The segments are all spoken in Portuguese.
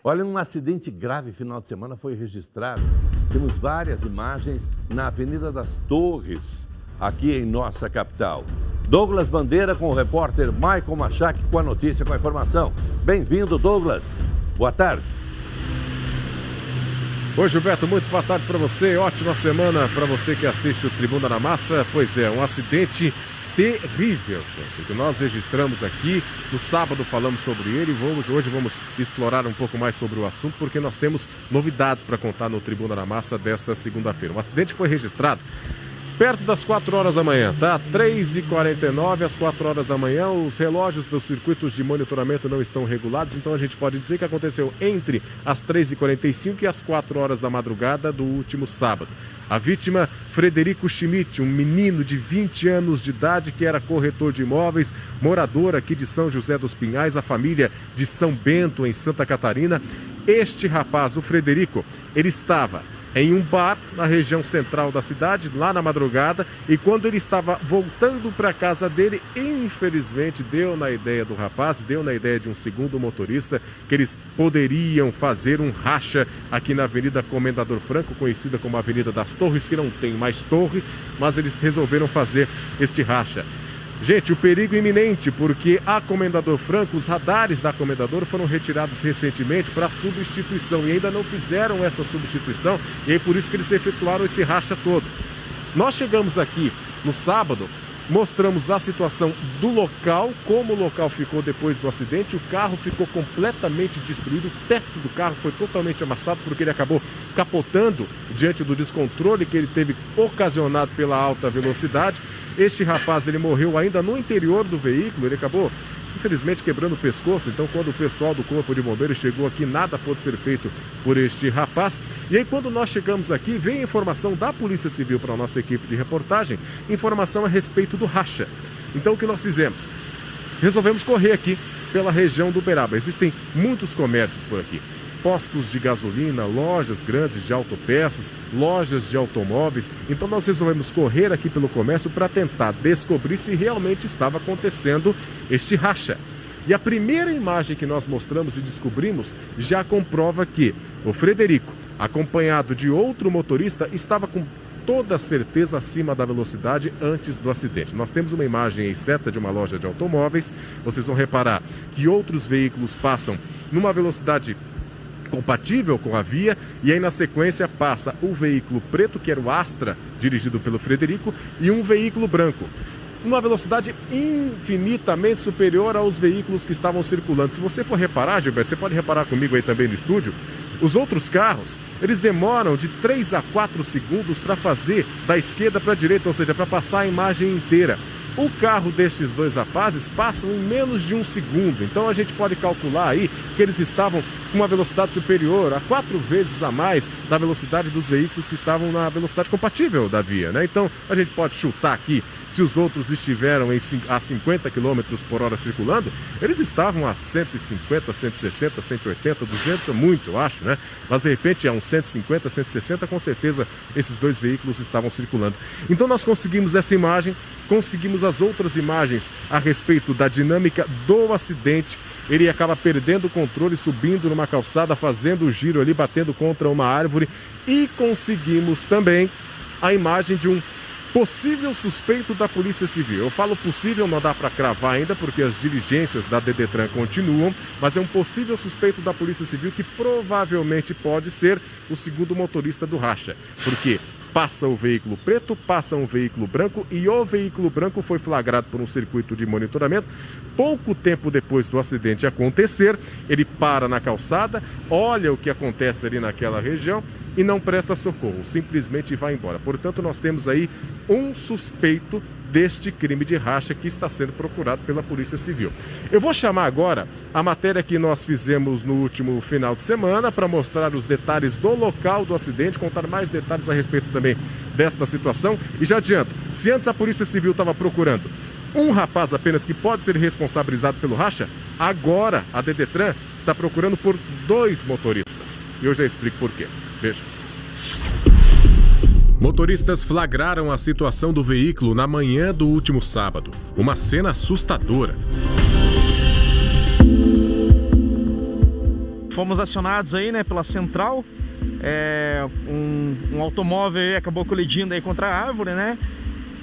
Olha, um acidente grave final de semana foi registrado. Temos várias imagens na Avenida das Torres, aqui em nossa capital. Douglas Bandeira com o repórter Michael Machak com a notícia, com a informação. Bem-vindo, Douglas. Boa tarde. Oi, Gilberto, muito boa tarde para você. Ótima semana para você que assiste o Tribuna na Massa. Pois é, um acidente terrível, gente, que nós registramos aqui. No sábado falamos sobre ele e hoje vamos explorar um pouco mais sobre o assunto, porque nós temos novidades para contar no Tribuna na Massa desta segunda-feira. O acidente foi registrado perto das 4 horas da manhã, tá? 3h49, às 4 horas da manhã. Os relógios dos circuitos de monitoramento não estão regulados, então a gente pode dizer que aconteceu entre as 3h45 e as 4 horas da madrugada do último sábado. A vítima, Frederico Schmidt, um menino de 20 anos de idade que era corretor de imóveis, morador aqui de São José dos Pinhais, a família de São Bento, em Santa Catarina. Este rapaz, o Frederico, ele estava em um bar na região central da cidade, lá na madrugada, e quando ele estava voltando para a casa dele, infelizmente deu na ideia do rapaz, deu na ideia de um segundo motorista, que eles poderiam fazer um racha aqui na Avenida Comendador Franco, conhecida como Avenida das Torres, que não tem mais torre, mas eles resolveram fazer este racha. Gente, o perigo iminente, porque a Comendador Franco, os radares da Comendador foram retirados recentemente para substituição e ainda não fizeram essa substituição, e é por isso que eles efetuaram esse racha todo. Nós chegamos aqui no sábado, mostramos a situação do local, como o local ficou depois do acidente. O carro ficou completamente destruído, o teto do carro foi totalmente amassado porque ele acabou capotando diante do descontrole que ele teve ocasionado pela alta velocidade. Este rapaz, ele morreu ainda no interior do veículo, ele acabou, infelizmente, quebrando o pescoço. Então, quando o pessoal do Corpo de Bombeiros chegou aqui, nada pôde ser feito por este rapaz. E aí, quando nós chegamos aqui, vem a informação da Polícia Civil para a nossa equipe de reportagem, informação a respeito do racha. Então, o que nós fizemos? Resolvemos correr aqui pela região do Uberaba. Existem muitos comércios por aqui. Postos de gasolina, lojas grandes de autopeças, lojas de automóveis. Então nós resolvemos correr aqui pelo comércio para tentar descobrir se realmente estava acontecendo este racha. E a primeira imagem que nós mostramos e descobrimos já comprova que o Frederico, acompanhado de outro motorista, estava com toda certeza acima da velocidade antes do acidente. Nós temos uma imagem exata de uma loja de automóveis. Vocês vão reparar que outros veículos passam numa velocidade compatível com a via, e aí na sequência passa o veículo preto, que era o Astra, dirigido pelo Frederico, e um veículo branco, numa velocidade infinitamente superior aos veículos que estavam circulando. Se você for reparar, Gilberto, você pode reparar comigo aí também no estúdio, os outros carros, eles demoram de 3 a 4 segundos para fazer da esquerda para a direita, ou seja, para passar a imagem inteira. O carro destes dois rapazes passam em menos de 1 segundo. Então a gente pode calcular aí que eles estavam com uma velocidade superior a 4 vezes a mais da velocidade dos veículos que estavam na velocidade compatível da via, né? Então a gente pode chutar aqui, se os outros estiveram a 50 km por hora circulando, eles estavam a 150, 160, 180, 200, muito, eu acho, né? Mas de repente a uns 150, 160, com certeza esses dois veículos estavam circulando. Então nós conseguimos essa imagem, conseguimos as outras imagens a respeito da dinâmica do acidente. Ele acaba perdendo o controle, subindo numa calçada, fazendo o giro ali, batendo contra uma árvore. E conseguimos também a imagem de um possível suspeito da Polícia Civil. Eu falo possível, não dá para cravar ainda, porque as diligências da Dedetran continuam, mas é um possível suspeito da Polícia Civil que provavelmente pode ser o segundo motorista do racha. Porque passa o veículo preto, passa um veículo branco, e o veículo branco foi flagrado por um circuito de monitoramento. Pouco tempo depois do acidente acontecer, ele para na calçada, olha o que acontece ali naquela região e não presta socorro, simplesmente vai embora. Portanto, nós temos aí um suspeito deste crime de racha que está sendo procurado pela Polícia Civil. Eu vou chamar agora a matéria que nós fizemos no último final de semana para mostrar os detalhes do local do acidente, contar mais detalhes a respeito também desta situação. E já adianto, se antes a Polícia Civil estava procurando um rapaz apenas que pode ser responsabilizado pelo racha, agora a Dedetran está procurando por 2 motoristas. E eu já explico por quê. Veja. Motoristas flagraram a situação do veículo na manhã do último sábado. Uma cena assustadora. fomos acionados aí, né, pela central. Um automóvel aí acabou colidindo aí contra a árvore, né?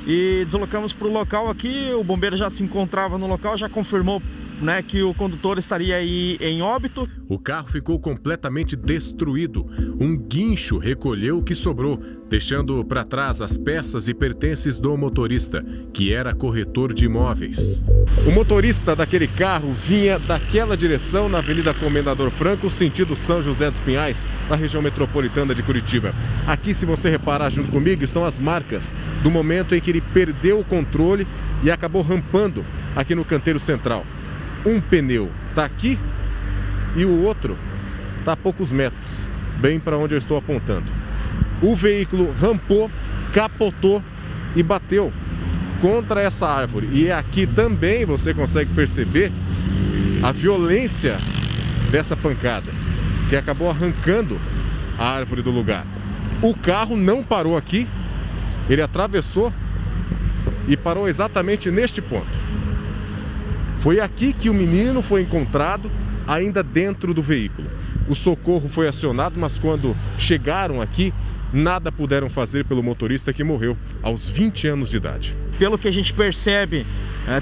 E deslocamos para o local aqui. O bombeiro já se encontrava no local, já confirmou, né, que o condutor estaria aí em óbito. O carro ficou completamente destruído. Um guincho recolheu o que sobrou, deixando para trás as peças e pertences do motorista, que era corretor de imóveis. O motorista daquele carro vinha daquela direção na Avenida Comendador Franco, sentido São José dos Pinhais, na região metropolitana de Curitiba. Aqui, se você reparar junto comigo, estão as marcas do momento em que ele perdeu o controle e acabou rampando aqui no canteiro central. Um pneu está aqui e o outro está a poucos metros, bem para onde eu estou apontando. O veículo rampou, capotou e bateu contra essa árvore. E aqui também você consegue perceber a violência dessa pancada, que acabou arrancando a árvore do lugar. O carro não parou aqui, ele atravessou e parou exatamente neste ponto. Foi aqui que o menino foi encontrado, ainda dentro do veículo. O socorro foi acionado, mas quando chegaram aqui, nada puderam fazer pelo motorista, que morreu aos 20 anos de idade. Pelo que a gente percebe,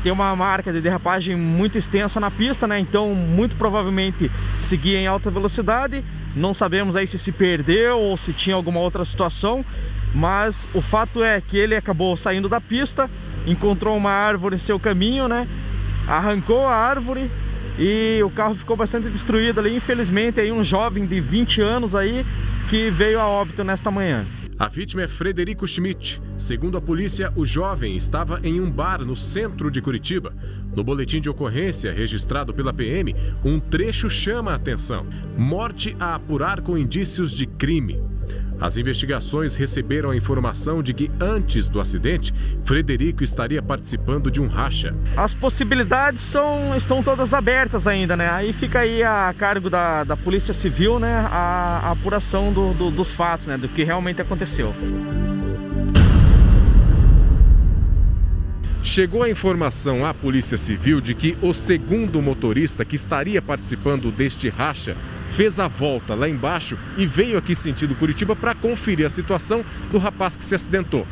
tem uma marca de derrapagem muito extensa na pista, né? Então, muito provavelmente seguia em alta velocidade. Não sabemos aí se perdeu ou se tinha alguma outra situação, mas o fato é que ele acabou saindo da pista, encontrou uma árvore em seu caminho, né? Arrancou a árvore e o carro ficou bastante destruído ali. Infelizmente, aí um jovem de 20 anos aí que veio a óbito nesta manhã. A vítima é Frederico Schmidt. Segundo a polícia, o jovem estava em um bar no centro de Curitiba. No boletim de ocorrência registrado pela PM, um trecho chama a atenção: morte a apurar com indícios de crime. As investigações receberam a informação de que, antes do acidente, Frederico estaria participando de um racha. As possibilidades estão todas abertas ainda, né? Aí fica aí a cargo da Polícia Civil, né, a apuração dos fatos, né, do que realmente aconteceu. Chegou a informação à Polícia Civil de que o segundo motorista que estaria participando deste racha fez a volta lá embaixo e veio aqui sentido Curitiba para conferir a situação do rapaz que se acidentou.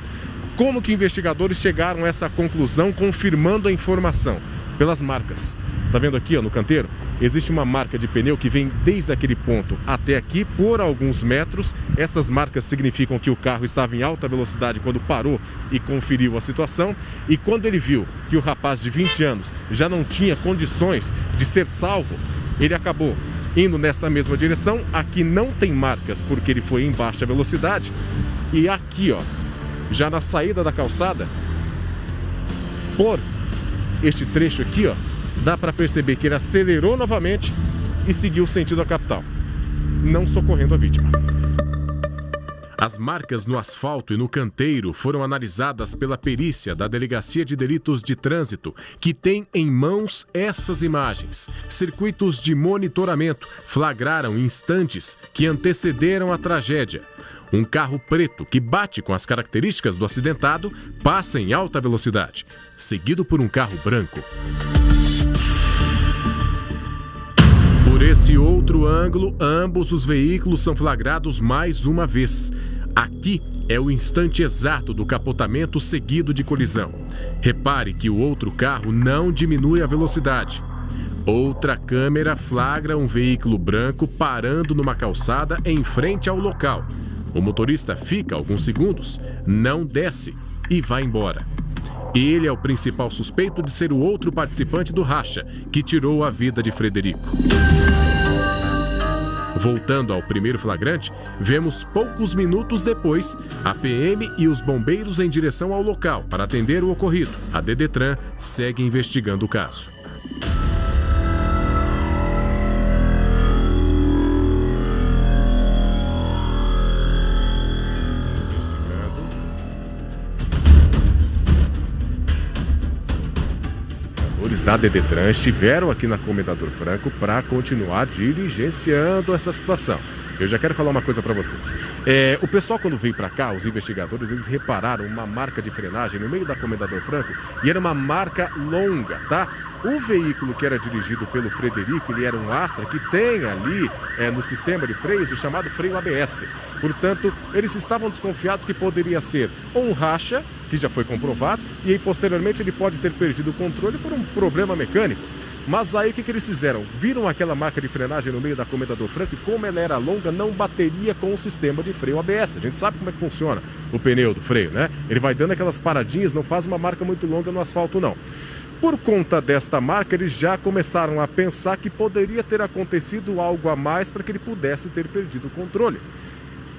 Como que investigadores chegaram a essa conclusão, confirmando a informação? Pelas marcas. Tá vendo aqui, ó, no canteiro? Existe uma marca de pneu que vem desde aquele ponto até aqui por alguns metros. Essas marcas significam que o carro estava em alta velocidade quando parou e conferiu a situação. E quando ele viu que o rapaz de 20 anos já não tinha condições de ser salvo, ele acabou indo nesta mesma direção. Aqui não tem marcas porque ele foi em baixa velocidade. E aqui, ó, já na saída da calçada, por este trecho aqui, ó, dá para perceber que ele acelerou novamente e seguiu sentido à capital, não socorrendo a vítima. As marcas no asfalto e no canteiro foram analisadas pela perícia da Delegacia de Delitos de Trânsito, que tem em mãos essas imagens. Circuitos de monitoramento flagraram instantes que antecederam a tragédia. Um carro preto que bate com as características do acidentado passa em alta velocidade, seguido por um carro branco. Por esse outro ângulo, ambos os veículos são flagrados mais uma vez. Aqui é o instante exato do capotamento seguido de colisão. Repare que o outro carro não diminui a velocidade. Outra câmera flagra um veículo branco parando numa calçada em frente ao local. O motorista fica alguns segundos, não desce e vai embora. Ele é o principal suspeito de ser o outro participante do racha, que tirou a vida de Frederico. Voltando ao primeiro flagrante, vemos poucos minutos depois a PM e os bombeiros em direção ao local para atender o ocorrido. A Dedetran segue investigando o caso. Da Dedetran estiveram aqui na Comendador Franco para continuar diligenciando essa situação. Eu já quero falar uma coisa para vocês. O pessoal, quando veio para cá, os investigadores, eles repararam uma marca de frenagem no meio da Comendador Franco e era uma marca longa, tá? O veículo que era dirigido pelo Frederico, ele era um Astra que tem ali no sistema de freios o chamado freio ABS. Portanto, eles estavam desconfiados que poderia ser um racha, que já foi comprovado, e aí posteriormente ele pode ter perdido o controle por um problema mecânico. Mas aí o que eles fizeram? Viram aquela marca de frenagem no meio da Comendador Franco e como ela era longa, não bateria com o sistema de freio ABS. A gente sabe como é que funciona o pneu do freio, né? Ele vai dando aquelas paradinhas, não faz uma marca muito longa no asfalto, não. Por conta desta marca, eles já começaram a pensar que poderia ter acontecido algo a mais para que ele pudesse ter perdido o controle.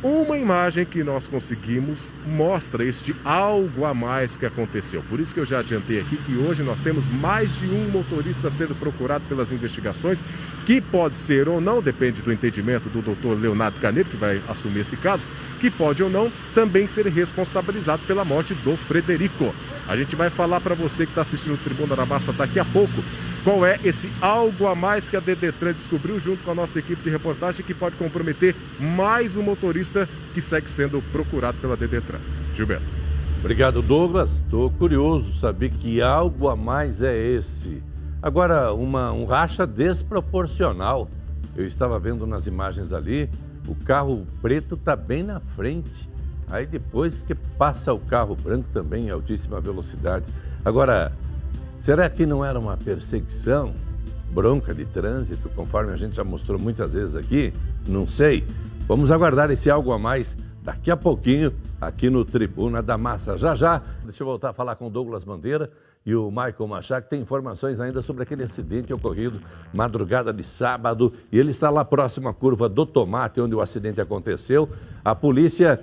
Uma imagem que nós conseguimos mostra este algo a mais que aconteceu. Por isso que eu já adiantei aqui que hoje nós temos mais de um motorista sendo procurado pelas investigações, que pode ser ou não, depende do entendimento do doutor Leonardo Canedo, que vai assumir esse caso, que pode ou não também ser responsabilizado pela morte do Frederico. A gente vai falar para você que está assistindo o Tribuna da Massa daqui a pouco qual é esse algo a mais que a Dedetran descobriu junto com a nossa equipe de reportagem que pode comprometer mais um motorista que segue sendo procurado pela Dedetran. Gilberto. Obrigado, Douglas. Estou curioso saber que algo a mais é esse. Agora, um racha desproporcional. Eu estava vendo nas imagens ali, o carro preto está bem na frente. Aí depois que passa o carro branco também em altíssima velocidade. Agora, será que não era uma perseguição, bronca de trânsito, conforme a gente já mostrou muitas vezes aqui? Não sei. Vamos aguardar esse algo a mais daqui a pouquinho aqui no Tribuna da Massa. Já, já, deixa eu voltar a falar com o Douglas Bandeira e o Michael Machado, que tem informações ainda sobre aquele acidente ocorrido madrugada de sábado. E ele está lá próximo à curva do Tomate, onde o acidente aconteceu. A polícia,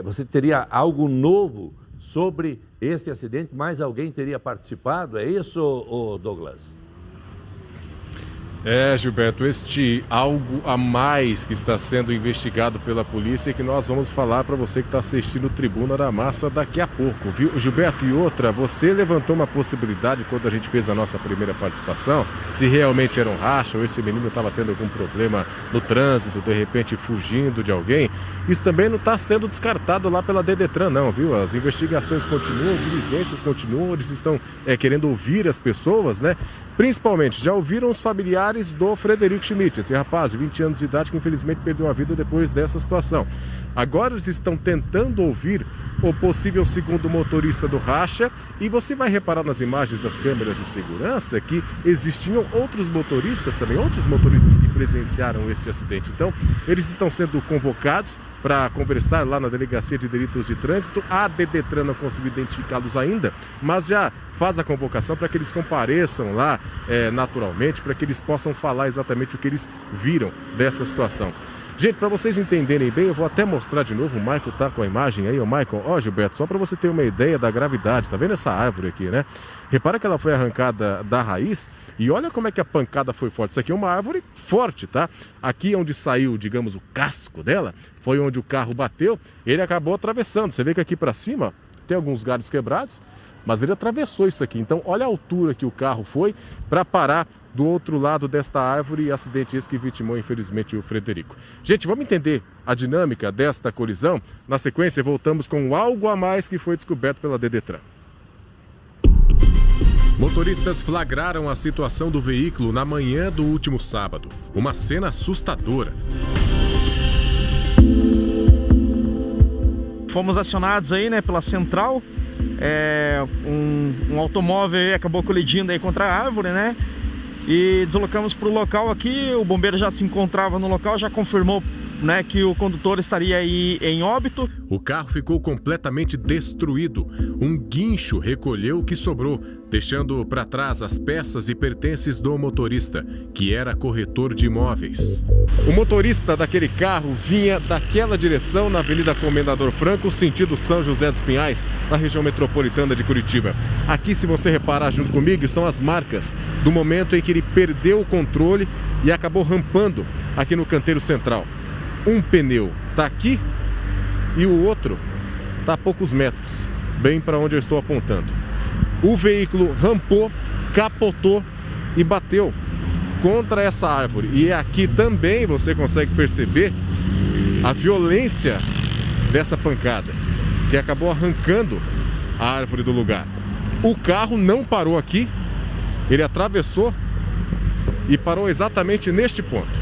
você teria algo novo sobre este acidente? Mais alguém teria participado? É isso, Douglas? Gilberto, este algo a mais que está sendo investigado pela polícia é que nós vamos falar para você que está assistindo o Tribuna da Massa daqui a pouco, viu? Gilberto, e outra, você levantou uma possibilidade quando a gente fez a nossa primeira participação, se realmente era um racha ou esse menino estava tendo algum problema no trânsito, de repente fugindo de alguém. Isso também não está sendo descartado lá pela Dedetran, não, viu? As investigações continuam, diligências continuam, eles estão querendo ouvir as pessoas, né? Principalmente, já ouviram os familiares do Frederico Schmidt, esse rapaz de 20 anos de idade que infelizmente perdeu a vida depois dessa situação. Agora eles estão tentando ouvir o possível segundo motorista do racha e você vai reparar nas imagens das câmeras de segurança que existiam outros motoristas também, outros motoristas que presenciaram este acidente. Então, eles estão sendo convocados para conversar lá na Delegacia de Delitos de Trânsito. A Dedetran não conseguiu identificá-los ainda, mas já faz a convocação para que eles compareçam lá naturalmente, para que eles possam falar exatamente o que eles viram dessa situação. Gente, para vocês entenderem bem, eu vou até mostrar de novo, o Michael tá com a imagem aí, o Michael. Ó, Gilberto, só para você ter uma ideia da gravidade, tá vendo essa árvore aqui, né? Repara que ela foi arrancada da raiz e olha como é que a pancada foi forte. Isso aqui é uma árvore forte, tá? Aqui onde saiu, digamos, o casco dela, foi onde o carro bateu, ele acabou atravessando. Você vê que aqui para cima, ó, tem alguns galhos quebrados, mas ele atravessou isso aqui. Então, olha a altura que o carro foi para parar do outro lado desta árvore, e acidente esse que vitimou, infelizmente, o Frederico. Gente, vamos entender a dinâmica desta colisão? Na sequência, voltamos com algo a mais que foi descoberto pela Dedetran. Motoristas flagraram a situação do veículo na manhã do último sábado. Uma cena assustadora. Fomos acionados aí, né, pela central. Um automóvel aí acabou colidindo aí contra a árvore, né? E deslocamos para o local aqui. O bombeiro já se encontrava no local, já confirmou, né, que o condutor estaria aí em óbito. O carro ficou completamente destruído. Um guincho recolheu o que sobrou, deixando para trás as peças e pertences do motorista, que era corretor de imóveis. O motorista daquele carro vinha daquela direção na Avenida Comendador Franco, sentido São José dos Pinhais, na região metropolitana de Curitiba. Aqui, se você reparar junto comigo, estão as marcas do momento em que ele perdeu o controle e acabou rampando aqui no canteiro central. Um pneu está aqui e o outro está a poucos metros, bem para onde eu estou apontando. O veículo rampou, capotou e bateu contra essa árvore. E aqui também você consegue perceber a violência dessa pancada, que acabou arrancando a árvore do lugar. O carro não parou aqui. Ele atravessou e parou exatamente neste ponto.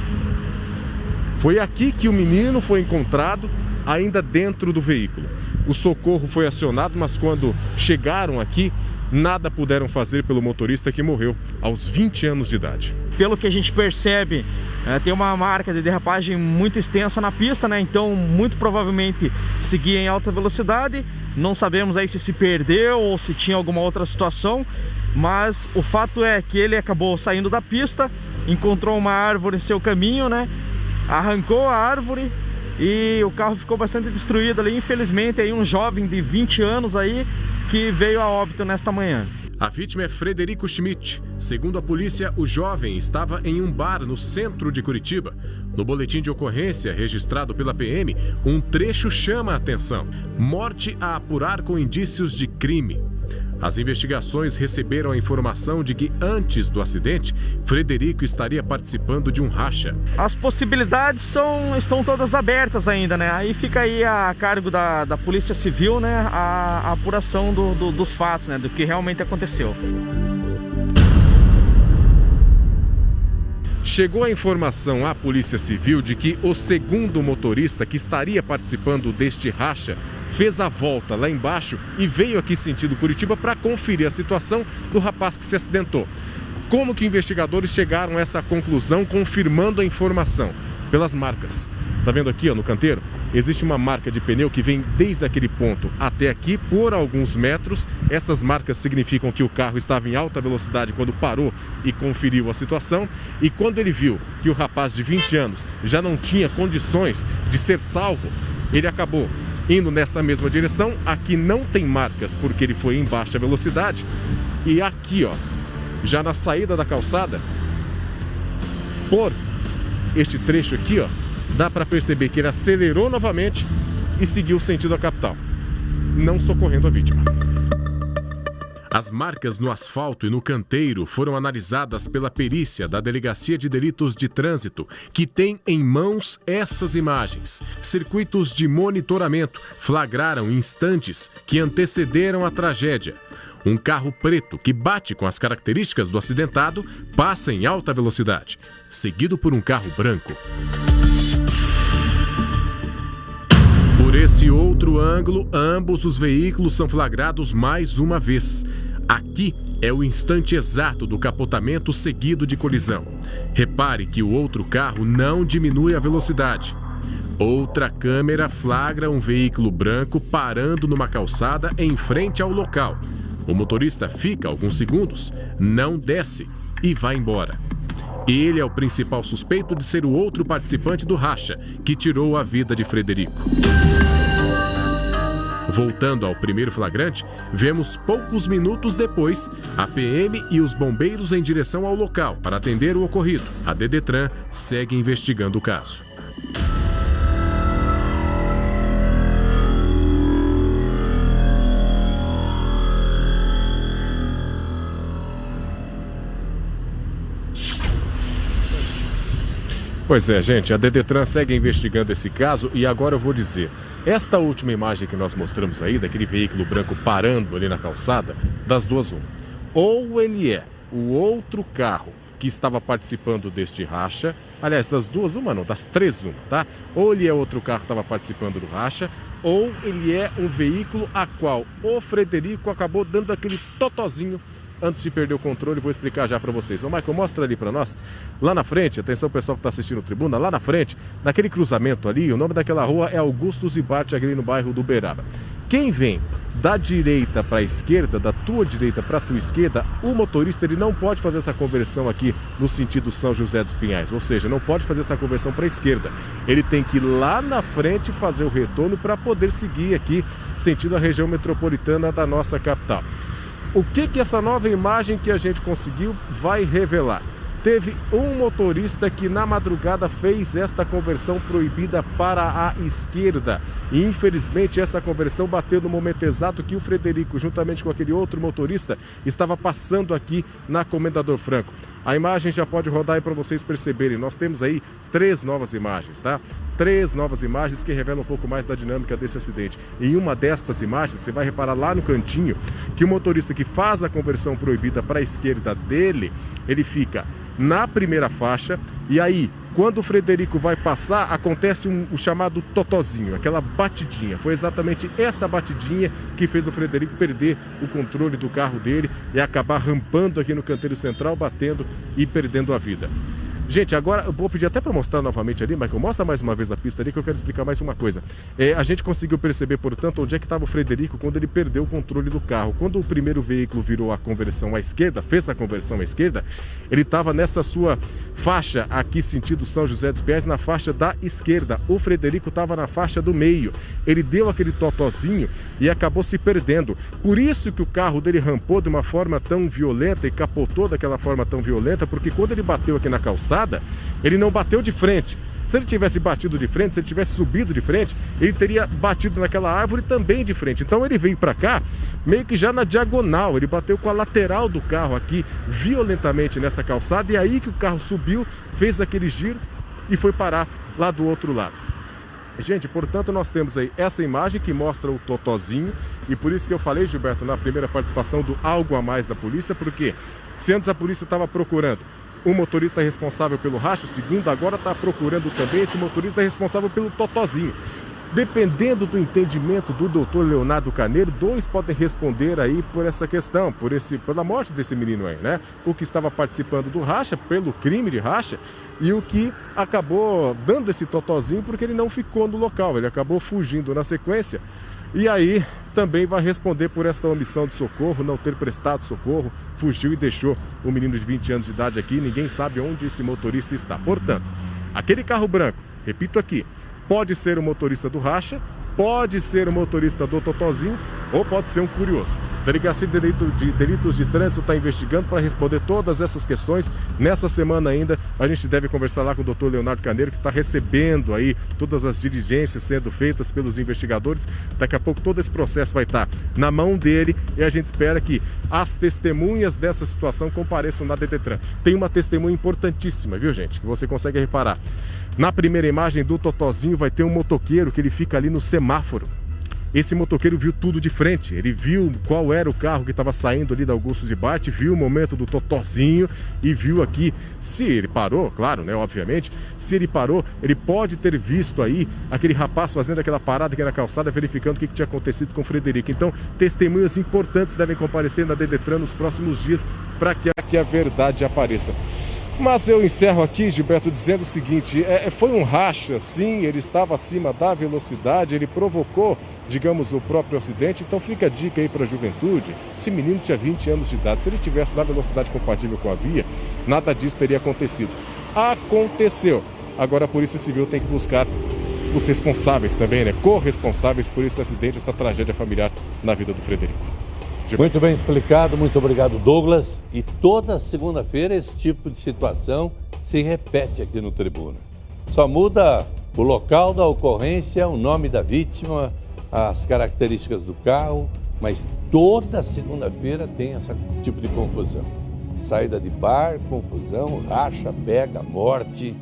Foi aqui que o menino foi encontrado, ainda dentro do veículo. O socorro foi acionado, mas quando chegaram aqui, nada puderam fazer pelo motorista que morreu aos 20 anos de idade. Pelo que a gente percebe, tem uma marca de derrapagem muito extensa na pista, né? Então, muito provavelmente seguia em alta velocidade. Não sabemos aí se perdeu ou se tinha alguma outra situação, mas o fato é que ele acabou saindo da pista, encontrou uma árvore em seu caminho, né? Arrancou a árvore e o carro ficou bastante destruído ali. Infelizmente, aí um jovem de 20 anos aí que veio a óbito nesta manhã. A vítima é Frederico Schmidt. Segundo a polícia, o jovem estava em um bar no centro de Curitiba. No boletim de ocorrência registrado pela PM, um trecho chama a atenção: morte a apurar com indícios de crime. As investigações receberam a informação de que, antes do acidente, Frederico estaria participando de um racha. As possibilidades estão todas abertas ainda, né? Aí fica aí a cargo da Polícia Civil, né? A apuração dos fatos, né? Do que realmente aconteceu. Chegou a informação à Polícia Civil de que o segundo motorista que estaria participando deste racha fez a volta lá embaixo e veio aqui sentido Curitiba para conferir a situação do rapaz que se acidentou. Como que investigadores chegaram a essa conclusão, confirmando a informação? Pelas marcas. Tá vendo aqui, ó, no canteiro? Existe uma marca de pneu que vem desde aquele ponto até aqui por alguns metros. Essas marcas significam que o carro estava em alta velocidade quando parou e conferiu a situação. E quando ele viu que o rapaz de 20 anos já não tinha condições de ser salvo, ele acabou indo nesta mesma direção. Aqui não tem marcas porque ele foi em baixa velocidade. E aqui, ó, já na saída da calçada, por este trecho aqui, ó, dá para perceber que ele acelerou novamente e seguiu sentido à capital, não socorrendo a vítima. As marcas no asfalto e no canteiro foram analisadas pela perícia da Delegacia de Delitos de Trânsito, que tem em mãos essas imagens. Circuitos de monitoramento flagraram instantes que antecederam a tragédia. Um carro preto que bate com as características do acidentado passa em alta velocidade, seguido por um carro branco. Por esse outro ângulo, ambos os veículos são flagrados mais uma vez. Aqui é o instante exato do capotamento seguido de colisão. Repare que o outro carro não diminui a velocidade. Outra câmera flagra um veículo branco parando numa calçada em frente ao local. O motorista fica alguns segundos, não desce e vai embora. Ele é o principal suspeito de ser o outro participante do racha, que tirou a vida de Frederico. Voltando ao primeiro flagrante, vemos poucos minutos depois a PM e os bombeiros em direção ao local para atender o ocorrido. A Dedetran segue investigando o caso. Pois é, gente, a Dedetran segue investigando esse caso e agora eu vou dizer, esta última imagem que nós mostramos aí, daquele veículo branco parando ali na calçada, das duas uma. Ou ele é o outro carro que estava participando deste racha, aliás, das duas uma não, das três uma, tá? Ou ele é outro carro que estava participando do racha, ou ele é um veículo a qual o Frederico acabou dando aquele totozinho antes de perder o controle. Vou explicar já para vocês. Ô, Michael, mostra ali para nós. Lá na frente, atenção pessoal que está assistindo o Tribuna, lá na frente, naquele cruzamento ali, o nome daquela rua é Augusto Zibart, ali no bairro do Uberaba. Quem vem da direita para a esquerda, da tua direita para a tua esquerda, o motorista ele não pode fazer essa conversão aqui no sentido São José dos Pinhais, ou seja, não pode fazer essa conversão para a esquerda. Ele tem que ir lá na frente fazer o retorno para poder seguir aqui sentido a região metropolitana da nossa capital. O que essa nova imagem que a gente conseguiu vai revelar? Teve um motorista que na madrugada fez esta conversão proibida para a esquerda. E infelizmente essa conversão bateu no momento exato que o Frederico, juntamente com aquele outro motorista, estava passando aqui na Comendador Franco. A imagem já pode rodar aí para vocês perceberem. Nós temos aí 3 novas imagens, tá? 3 novas imagens que revelam um pouco mais da dinâmica desse acidente. Em uma destas imagens, você vai reparar lá no cantinho que o motorista que faz a conversão proibida para a esquerda dele, ele fica na primeira faixa e aí, quando o Frederico vai passar, acontece o chamado totozinho, aquela batidinha. Foi exatamente essa batidinha que fez o Frederico perder o controle do carro dele e acabar rampando aqui no canteiro central, batendo e perdendo a vida. Gente, agora eu vou pedir até para mostrar novamente ali, Michael, mostra mais uma vez a pista ali que eu quero explicar mais uma coisa. A gente conseguiu perceber, portanto, onde é que estava o Frederico quando ele perdeu o controle do carro. Quando o primeiro veículo virou a conversão à esquerda, fez a conversão à esquerda, ele estava nessa sua faixa aqui, sentido São José dos Pinhais, na faixa da esquerda. O Frederico estava na faixa do meio. Ele deu aquele totozinho e acabou se perdendo. Por isso que o carro dele rampou de uma forma tão violenta e capotou daquela forma tão violenta, porque quando ele bateu aqui na calçada, ele não bateu de frente. Se ele tivesse batido de frente, se ele tivesse subido de frente, ele teria batido naquela árvore também de frente. Então ele veio para cá meio que já na diagonal, ele bateu com a lateral do carro aqui violentamente nessa calçada e aí que o carro subiu, fez aquele giro e foi parar lá do outro lado. Gente, portanto, nós temos aí essa imagem que mostra o totozinho e por isso que eu falei, Gilberto, na primeira participação do Algo a Mais da polícia, porque se antes a polícia estava procurando o motorista responsável pelo racho, o segundo agora está procurando também esse motorista responsável pelo totozinho. Dependendo do entendimento do doutor Leonardo Carneiro, 2 podem responder aí por essa questão, pela morte desse menino aí, né? O que estava participando do racha, pelo crime de racha, e o que acabou dando esse totozinho porque ele não ficou no local, ele acabou fugindo na sequência. E aí também vai responder por esta omissão de socorro, não ter prestado socorro, fugiu e deixou o menino de 20 anos de idade aqui, ninguém sabe onde esse motorista está. Portanto, aquele carro branco, repito aqui, pode ser o motorista do racha, pode ser o motorista do totozinho ou pode ser um curioso. A Delegacia de Delitos de Trânsito está investigando para responder todas essas questões. Nessa semana ainda, a gente deve conversar lá com o doutor Leonardo Carneiro, que está recebendo aí todas as diligências sendo feitas pelos investigadores. Daqui a pouco todo esse processo vai estar na mão dele e a gente espera que as testemunhas dessa situação compareçam na Dedetran. Tem uma testemunha importantíssima, viu, gente, que você consegue reparar. Na primeira imagem do totozinho vai ter um motoqueiro que ele fica ali no semáforo. Esse motoqueiro viu tudo de frente, ele viu qual era o carro que estava saindo ali da Augusto Zibart, viu o momento do totozinho e viu aqui, se ele parou, claro, né, obviamente, se ele parou, ele pode ter visto aí aquele rapaz fazendo aquela parada aqui na calçada, verificando o que tinha acontecido com o Frederico. Então, testemunhas importantes devem comparecer na Dedetran nos próximos dias para que a verdade apareça. Mas eu encerro aqui, Gilberto, dizendo o seguinte, foi um racha, sim, ele estava acima da velocidade, ele provocou, digamos, o próprio acidente, então fica a dica aí para a juventude, esse menino tinha 20 anos de idade, se ele tivesse na velocidade compatível com a via, nada disso teria acontecido. Aconteceu, agora a Polícia Civil tem que buscar os responsáveis também, né, corresponsáveis por esse acidente, essa tragédia familiar na vida do Frederico. Muito bem explicado, muito obrigado, Douglas. E toda segunda-feira esse tipo de situação se repete aqui no Tribuna. Só muda o local da ocorrência, o nome da vítima, as características do carro, mas toda segunda-feira tem esse tipo de confusão. Saída de bar, confusão, racha, pega, morte.